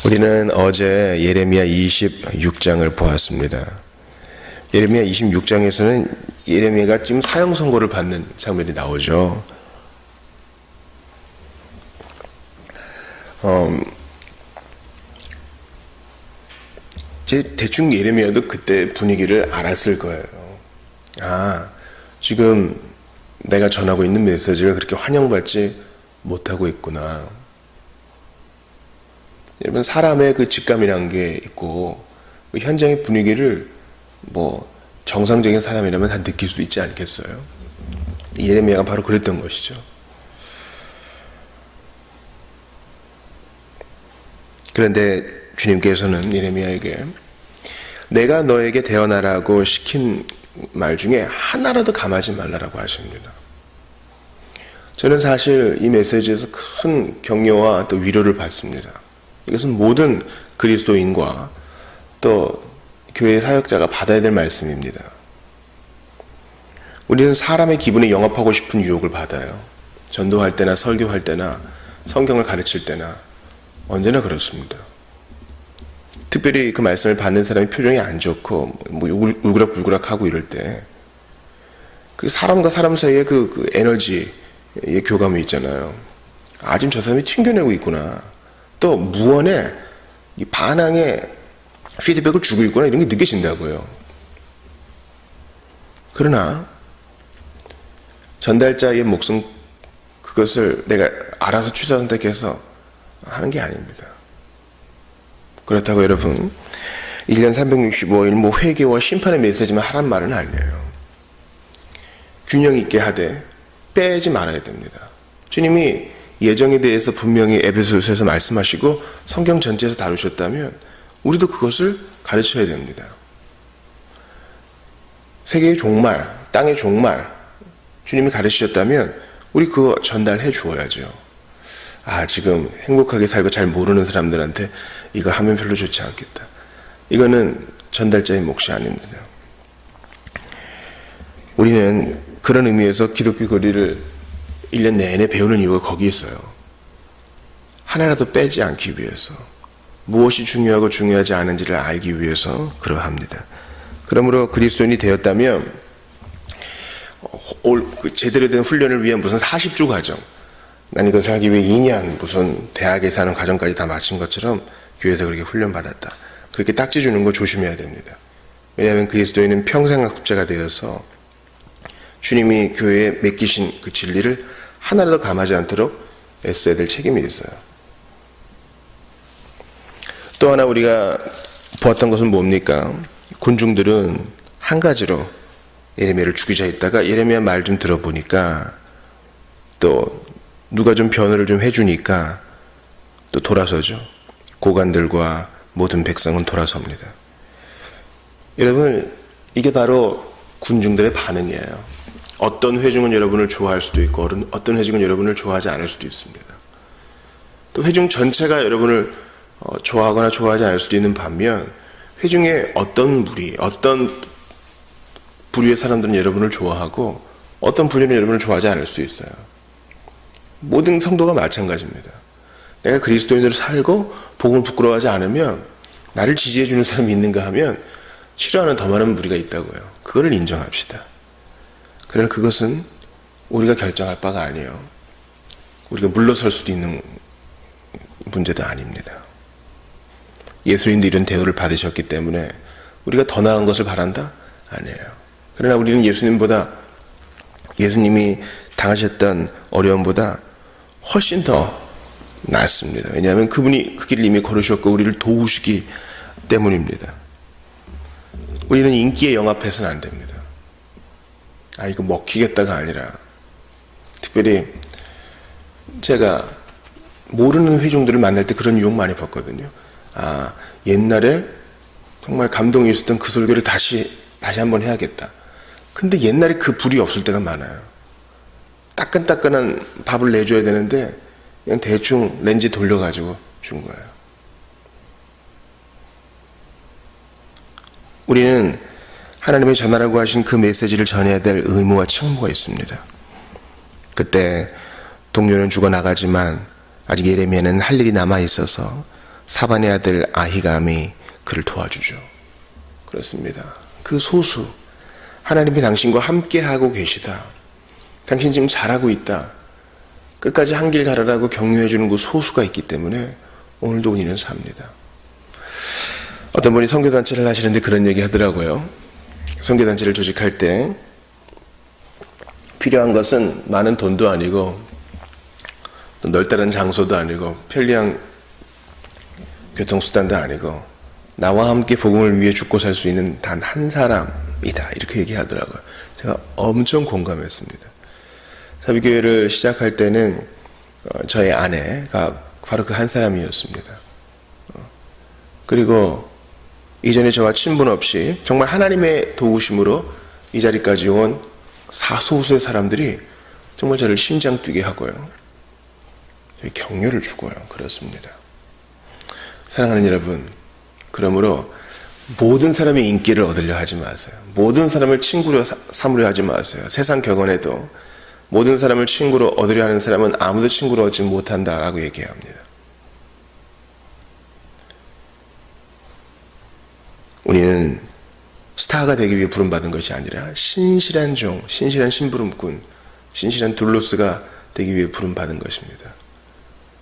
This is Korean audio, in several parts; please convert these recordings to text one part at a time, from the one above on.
우리는 어제 예레미야 26장을 보았습니다. 예레미야 26장에서는 예레미야가 지금 사형 선고를 받는 장면이 나오죠. 대충 예레미야도 그때 분위기를 알았을 거예요. 지금 내가 전하고 있는 메시지가 그렇게 환영받지 못하고 있구나. 여러분, 사람의 그 직감이란 게 있고, 그 현장의 분위기를 정상적인 사람이라면 다 느낄 수 있지 않겠어요? 예레미야가 바로 그랬던 것이죠. 그런데 주님께서는 예레미야에게 내가 너에게 대언하라고 시킨 말 중에 하나라도 감하지 말라라고 하십니다. 저는 사실 이 메시지에서 큰 격려와 또 위로를 받습니다. 이것은 모든 그리스도인과 또 교회 사역자가 받아야 될 말씀입니다. 우리는 사람의 기분에 영합하고 싶은 유혹을 받아요. 전도할 때나 설교할 때나 성경을 가르칠 때나 언제나 그렇습니다. 특별히 그 말씀을 받는 사람이 표정이 안 좋고 울그락불그락하고 이럴 때 그 사람과 사람 사이에 그 에너지의 교감이 있잖아요. 지금 저 사람이 튕겨내고 있구나. 또 무언의 반항의 피드백을 주고 있구나, 이런 게 느껴진다고요. 그러나 전달자의 몫은 그것을 내가 알아서 취사 선택해서 하는 게 아닙니다. 그렇다고 여러분 1년 365일 회개와 심판의 메시지만 하란 말은 아니에요. 균형 있게 하되 빼지 말아야 됩니다. 주님이 예정에 대해서 분명히 에베소서에서 말씀하시고 성경 전체에서 다루셨다면 우리도 그것을 가르쳐야 됩니다. 세계의 종말, 땅의 종말 주님이 가르치셨다면 우리 그거 전달해 주어야죠. 지금 행복하게 살고 잘 모르는 사람들한테 이거 하면 별로 좋지 않겠다. 이거는 전달자의 몫이 아닙니다. 우리는 그런 의미에서 기독교 거리를 1년 내내 배우는 이유가 거기 있어요. 하나라도 빼지 않기 위해서, 무엇이 중요하고 중요하지 않은지를 알기 위해서 그러합니다. 그러므로 그리스도인이 되었다면 제대로 된 훈련을 위한 무슨 40주 과정, 난 이것을 하기 위해 2년 무슨 대학에 사는 과정까지 다 마친 것처럼 교회에서 그렇게 훈련받았다, 그렇게 딱지 주는 거 조심해야 됩니다. 왜냐하면 그리스도인은 평생학습자가 되어서 주님이 교회에 맡기신 그 진리를 하나라도 감하지 않도록 애써야 될 책임이 있어요. 또 하나 우리가 보았던 것은 뭡니까? 군중들은 한 가지로 예레미야를 죽이자 했다가 예레미야 말 좀 들어보니까 또 누가 좀 변호를 좀 해주니까 또 돌아서죠. 고관들과 모든 백성은 돌아섭니다. 여러분, 이게 바로 군중들의 반응이에요. 어떤 회중은 여러분을 좋아할 수도 있고 어떤 회중은 여러분을 좋아하지 않을 수도 있습니다. 또 회중 전체가 여러분을 좋아하거나 좋아하지 않을 수도 있는 반면 회중의 어떤 무리, 어떤 부류의 사람들은 여러분을 좋아하고 어떤 부류는 여러분을 좋아하지 않을 수 있어요. 모든 성도가 마찬가지입니다. 내가 그리스도인으로 살고 복음을 부끄러워하지 않으면 나를 지지해주는 사람이 있는가 하면 싫어하는 더 많은 무리가 있다고요. 그거를 인정합시다. 그러나 그것은 우리가 결정할 바가 아니에요. 우리가 물러설 수도 있는 문제도 아닙니다. 예수님도 이런 대우를 받으셨기 때문에 우리가 더 나은 것을 바란다? 아니에요. 그러나 우리는 예수님이 당하셨던 어려움보다 훨씬 더 낫습니다. 왜냐하면 그분이 그 길을 이미 걸으셨고 우리를 도우시기 때문입니다. 우리는 인기에 영합해서는 안 됩니다. 이거 먹히겠다가 아니라, 특별히 제가 모르는 회중들을 만날 때 그런 유혹 많이 받거든요. 옛날에 정말 감동이 있었던 그 설교를 다시 한번 해야겠다. 근데 옛날에 그 불이 없을 때가 많아요. 따끈따끈한 밥을 내줘야 되는데 그냥 대충 렌즈 돌려가지고 준 거예요. 우리는 하나님의 전하라고 하신 그 메시지를 전해야 될 의무와 책무가 있습니다. 그때 동료는 죽어나가지만 아직 예레미야는 할 일이 남아있어서 사반의 아들 아히감이 그를 도와주죠. 그렇습니다. 그 소수, 하나님이 당신과 함께하고 계시다, 당신 지금 잘하고 있다, 끝까지 한 길 가라라고 격려해주는 그 소수가 있기 때문에 오늘도 우리는 삽니다. 어떤 분이 선교단체를 하시는데 그런 얘기 하더라고요. 선교단체를 조직할 때 필요한 것은 많은 돈도 아니고 넓다른 장소도 아니고 편리한 교통수단도 아니고 나와 함께 복음을 위해 죽고 살 수 있는 단 한 사람이다, 이렇게 얘기하더라고요. 제가 엄청 공감했습니다. 사비교회를 시작할 때는 저의 아내가 바로 그 한 사람이었습니다. 그리고 이전에 저와 친분 없이 정말 하나님의 도우심으로 이 자리까지 온 사소수의 사람들이 정말 저를 심장 뛰게 하고요, 격려를 주고요. 그렇습니다. 사랑하는 여러분, 그러므로 모든 사람의 인기를 얻으려 하지 마세요. 모든 사람을 친구로 삼으려 하지 마세요. 세상 격언에도 모든 사람을 친구로 얻으려 하는 사람은 아무도 친구로 얻지 못한다라고 얘기합니다. 우리는 스타가 되기 위해 부름받은 것이 아니라 신실한 종, 신실한 심부름꾼, 신실한 둘로스가 되기 위해 부름받은 것입니다.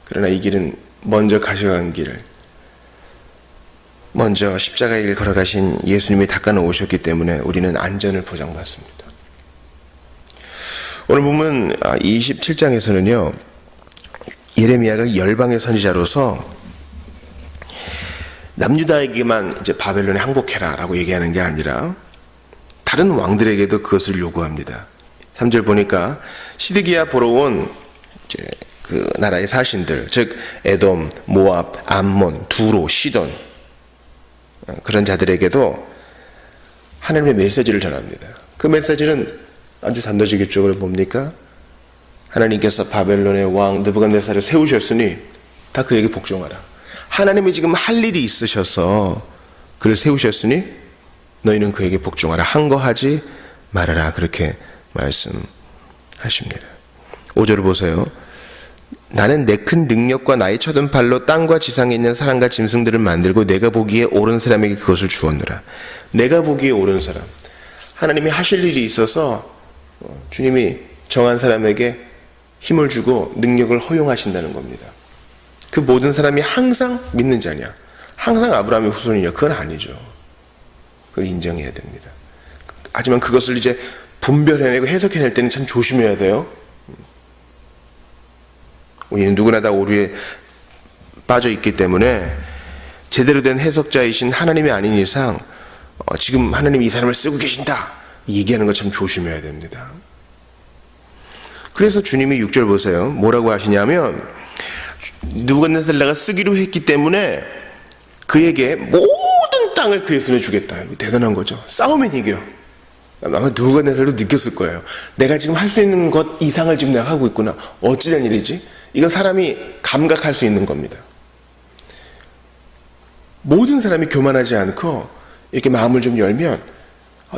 그러나 이 길은 먼저 가셔간 길, 먼저 십자가의 길 걸어가신 예수님이 닦아놓으셨기 때문에 우리는 안전을 보장받습니다. 오늘 보면 27장에서는요, 예레미야가 열방의 선지자로서 남유다에게만 이제 바벨론에 항복해라 라고 얘기하는 게 아니라 다른 왕들에게도 그것을 요구합니다. 3절 보니까 시드기야 보러 온 이제 그 나라의 사신들, 즉 에돔, 모압, 암몬, 두로, 시돈, 그런 자들에게도 하나님의 메시지를 전합니다. 그 메시지는 아주 단도직입적으로 뭡니까? 하나님께서 바벨론의 왕 느부갓네살을 세우셨으니 다 그에게 복종하라. 하나님이 지금 할 일이 있으셔서 그를 세우셨으니 너희는 그에게 복종하라. 항거하지 말아라. 그렇게 말씀하십니다. 5절을 보세요. 나는 내 큰 능력과 나의 쳐든 팔로 땅과 지상에 있는 사람과 짐승들을 만들고 내가 보기에 옳은 사람에게 그것을 주었노라. 내가 보기에 옳은 사람, 하나님이 하실 일이 있어서 주님이 정한 사람에게 힘을 주고 능력을 허용하신다는 겁니다. 그 모든 사람이 항상 믿는 자냐, 항상 아브라함의 후손이냐, 그건 아니죠. 그걸 인정해야 됩니다. 하지만 그것을 이제 분별해내고 해석해낼 때는 참 조심해야 돼요. 우리는 누구나 다 오류에 빠져 있기 때문에 제대로 된 해석자이신 하나님이 아닌 이상 지금 하나님이 이 사람을 쓰고 계신다 얘기하는 거 참 조심해야 됩니다. 그래서 주님이 6절 보세요. 뭐라고 하시냐면 느부갓네살을 쓰기로 했기 때문에 그에게 모든 땅을 그의 손에 주겠다. 대단한 거죠. 싸우면 이겨. 아마 느부갓네살도 느꼈을 거예요. 내가 지금 할 수 있는 것 이상을 지금 내가 하고 있구나. 어찌된 일이지? 이건 사람이 감각할 수 있는 겁니다. 모든 사람이 교만하지 않고 이렇게 마음을 좀 열면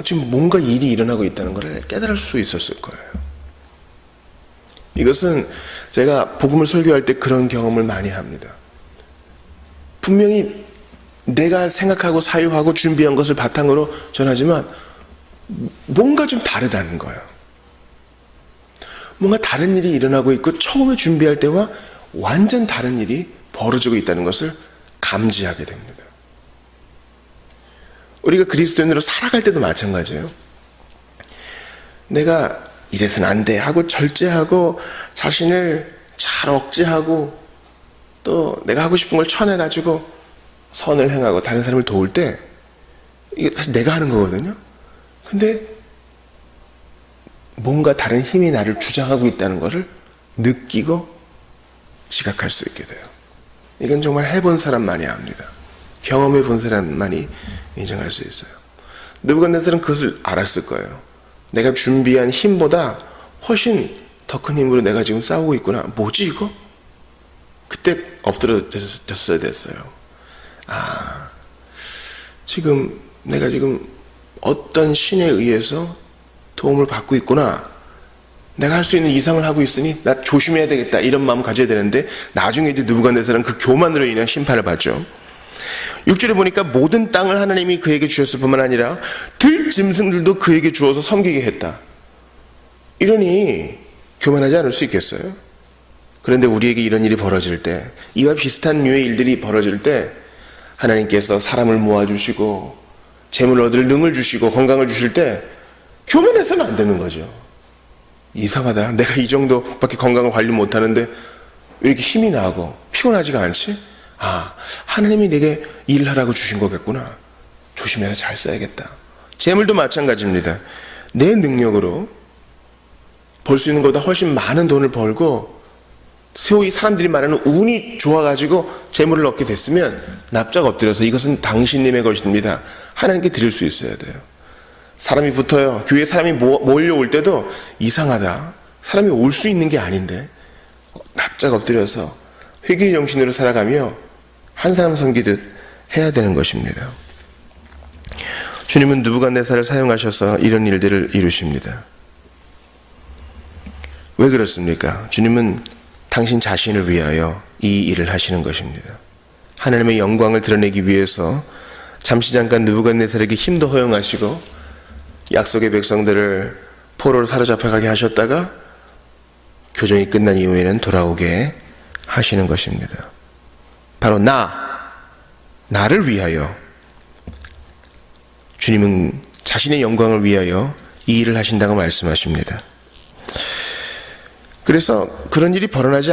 지금 뭔가 일이 일어나고 있다는 것을 깨달을 수 있었을 거예요. 이것은 제가 복음을 설교할 때 그런 경험을 많이 합니다. 분명히 내가 생각하고 사유하고 준비한 것을 바탕으로 전하지만 뭔가 좀 다르다는 거예요. 뭔가 다른 일이 일어나고 있고 처음에 준비할 때와 완전 다른 일이 벌어지고 있다는 것을 감지하게 됩니다. 우리가 그리스도인으로 살아갈 때도 마찬가지예요. 내가 이래서는 안 돼 하고 절제하고 자신을 잘 억제하고 또 내가 하고 싶은 걸 쳐내가지고 선을 행하고 다른 사람을 도울 때 이게 사실 내가 하는 거거든요. 근데 뭔가 다른 힘이 나를 주장하고 있다는 것을 느끼고 지각할 수 있게 돼요. 이건 정말 해본 사람만이 압니다. 경험해 본 사람만이 인정할 수 있어요. 느부갓네살은 그것을 알았을 거예요. 내가 준비한 힘보다 훨씬 더 큰 힘으로 내가 지금 싸우고 있구나. 뭐지 이거? 그때 엎드려졌어야 됐어요. 지금 내가 지금 어떤 신에 의해서 도움을 받고 있구나. 내가 할 수 있는 이상을 하고 있으니 나 조심해야 되겠다, 이런 마음 가져야 되는데 나중에 이제 느부갓네살은 그 교만으로 인한 심판을 받죠. 6절에 보니까 모든 땅을 하나님이 그에게 주셨을 뿐만 아니라 들짐승들도 그에게 주어서 섬기게 했다. 이러니 교만하지 않을 수 있겠어요? 그런데 우리에게 이런 일이 벌어질 때, 이와 비슷한 류의 일들이 벌어질 때 하나님께서 사람을 모아주시고 재물 얻을 능을 주시고 건강을 주실 때 교만해서는 안 되는 거죠. 이상하다, 내가 이 정도밖에 건강을 관리 못하는데 왜 이렇게 힘이 나고 피곤하지가 않지? 아, 하나님이 내게 일을 하라고 주신 거겠구나, 조심해서 잘 써야겠다. 재물도 마찬가지입니다. 내 능력으로 벌 수 있는 것보다 훨씬 많은 돈을 벌고 소위 사람들이 말하는 운이 좋아가지고 재물을 얻게 됐으면 납작 엎드려서 이것은 당신님의 것입니다, 하나님께 드릴 수 있어야 돼요. 사람이 붙어요. 교회에 사람이 몰려올 때도 이상하다, 사람이 올 수 있는 게 아닌데, 납작 엎드려서 회개의 정신으로 살아가며 한 사람 섬기듯 해야 되는 것입니다. 주님은 느부갓네살을 사용하셔서 이런 일들을 이루십니다. 왜 그렇습니까? 주님은 당신 자신을 위하여 이 일을 하시는 것입니다. 하나님의 영광을 드러내기 위해서 잠시 잠깐 느부갓네살에게 힘도 허용하시고 약속의 백성들을 포로로 사로잡혀가게 하셨다가 교정이 끝난 이후에는 돌아오게 하시는 것입니다. 바로 나를 위하여, 주님은 자신의 영광을 위하여 이 일을 하신다고 말씀하십니다. 그래서 그런 일이 벌어지지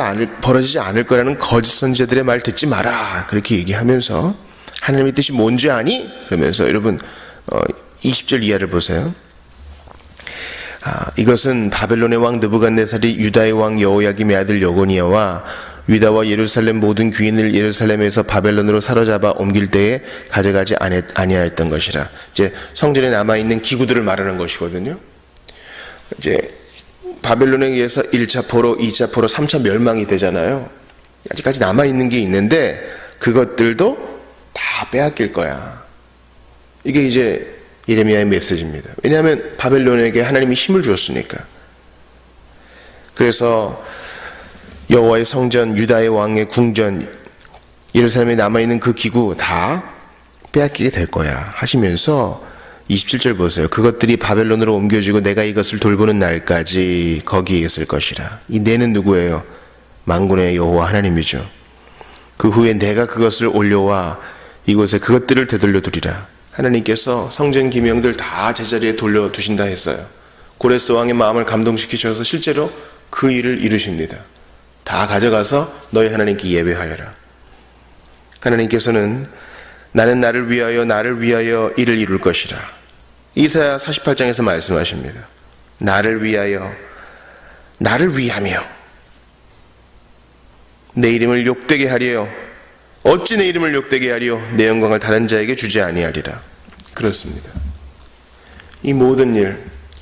않을 거라는 거짓 선지자들의 말 듣지 마라, 그렇게 얘기하면서 하나님의 뜻이 뭔지 아니? 그러면서 여러분 20절 이하를 보세요. 이것은 바벨론의 왕 느부갓네살이 유다의 왕 여호야김의 아들 여고니아와 유다와 예루살렘 모든 귀인을 예루살렘에서 바벨론으로 사로잡아 옮길 때에 가져가지 아니하였던 것이라. 이제 성전에 남아있는 기구들을 말하는 것이거든요. 이제 바벨론에 의해서 1차 포로, 2차 포로, 3차 멸망이 되잖아요. 아직까지 남아있는 게 있는데 그것들도 다 빼앗길 거야. 이게 이제 예레미야의 메시지입니다. 왜냐하면 바벨론에게 하나님이 힘을 주었으니까. 그래서 여호와의 성전, 유다의 왕의 궁전, 예루살렘에 남아있는 그 기구 다 빼앗기게 될 거야 하시면서 27절 보세요. 그것들이 바벨론으로 옮겨지고 내가 이것을 돌보는 날까지 거기에 있을 것이라. 이 내는 누구예요? 만군의 여호와 하나님이죠. 그 후에 내가 그것을 올려와 이곳에 그것들을 되돌려 두리라. 하나님께서 성전 기명들 다 제자리에 돌려두신다 했어요. 고레스 왕의 마음을 감동시키셔서 실제로 그 일을 이루십니다. 다 가져가서 너희 하나님께 예배하여라. 하나님께서는 나는 나를 위하여 이를 이룰 것이라. 이사야 48장에서 말씀하십니다. 나를 위하여, 나를 위하며 내 이름을 욕되게 하리요. 어찌 내 이름을 욕되게 하리요. 내 영광을 다른 자에게 주지 아니하리라. 그렇습니다. 이 모든 일,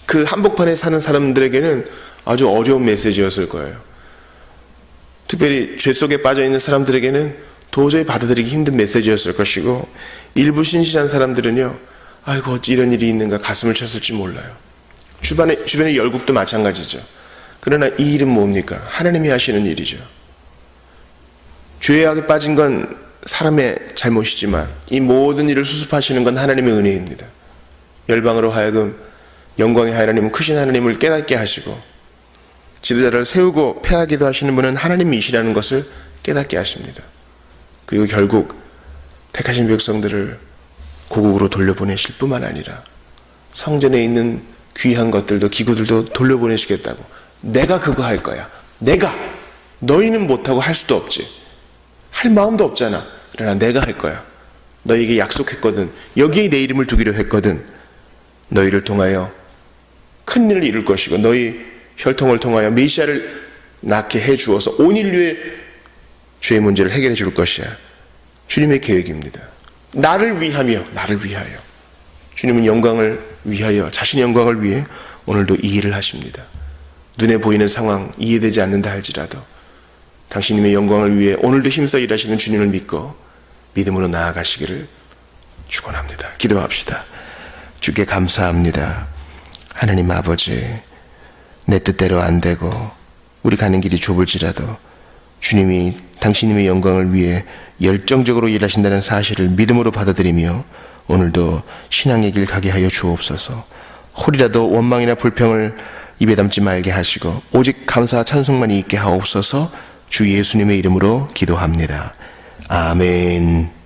그 한복판에 사는 사람들에게는 아주 어려운 메시지였을 거예요. 특별히 죄 속에 빠져있는 사람들에게는 도저히 받아들이기 힘든 메시지였을 것이고, 일부 신실한 사람들은요, 아이고 어찌 이런 일이 있는가 가슴을 쳤을지 몰라요. 주변의 열국도 마찬가지죠. 그러나 이 일은 뭡니까? 하나님이 하시는 일이죠. 죄악에 빠진 건 사람의 잘못이지만 이 모든 일을 수습하시는 건 하나님의 은혜입니다. 열방으로 하여금 영광의 하나님은 크신 하나님을 깨닫게 하시고, 지도자를 세우고 패하기도 하시는 분은 하나님이시라는 것을 깨닫게 하십니다. 그리고 결국 택하신 백성들을 고국으로 돌려보내실 뿐만 아니라 성전에 있는 귀한 것들도 기구들도 돌려보내시겠다고. 내가 그거 할 거야. 내가. 너희는 못하고 할 수도 없지. 할 마음도 없잖아. 그러나 내가 할 거야. 너희에게 약속했거든. 여기에 내 이름을 두기로 했거든. 너희를 통하여 큰 일을 이룰 것이고 너희 혈통을 통하여 메시아를 낳게 해주어서 온 인류의 죄의 문제를 해결해 줄 것이야. 주님의 계획입니다. 나를 위하여. 주님은 영광을 위하여, 자신의 영광을 위해 오늘도 이 일을 하십니다. 눈에 보이는 상황 이해되지 않는다 할지라도 당신님의 영광을 위해 오늘도 힘써 일하시는 주님을 믿고 믿음으로 나아가시기를 축원합니다. 기도합시다. 주께 감사합니다. 하나님 아버지, 내 뜻대로 안 되고 우리 가는 길이 좁을지라도 주님이 당신님의 영광을 위해 열정적으로 일하신다는 사실을 믿음으로 받아들이며 오늘도 신앙의 길 가게 하여 주옵소서. 홀이라도 원망이나 불평을 입에 담지 말게 하시고 오직 감사와 찬송만이 있게 하옵소서. 주 예수님의 이름으로 기도합니다. 아멘.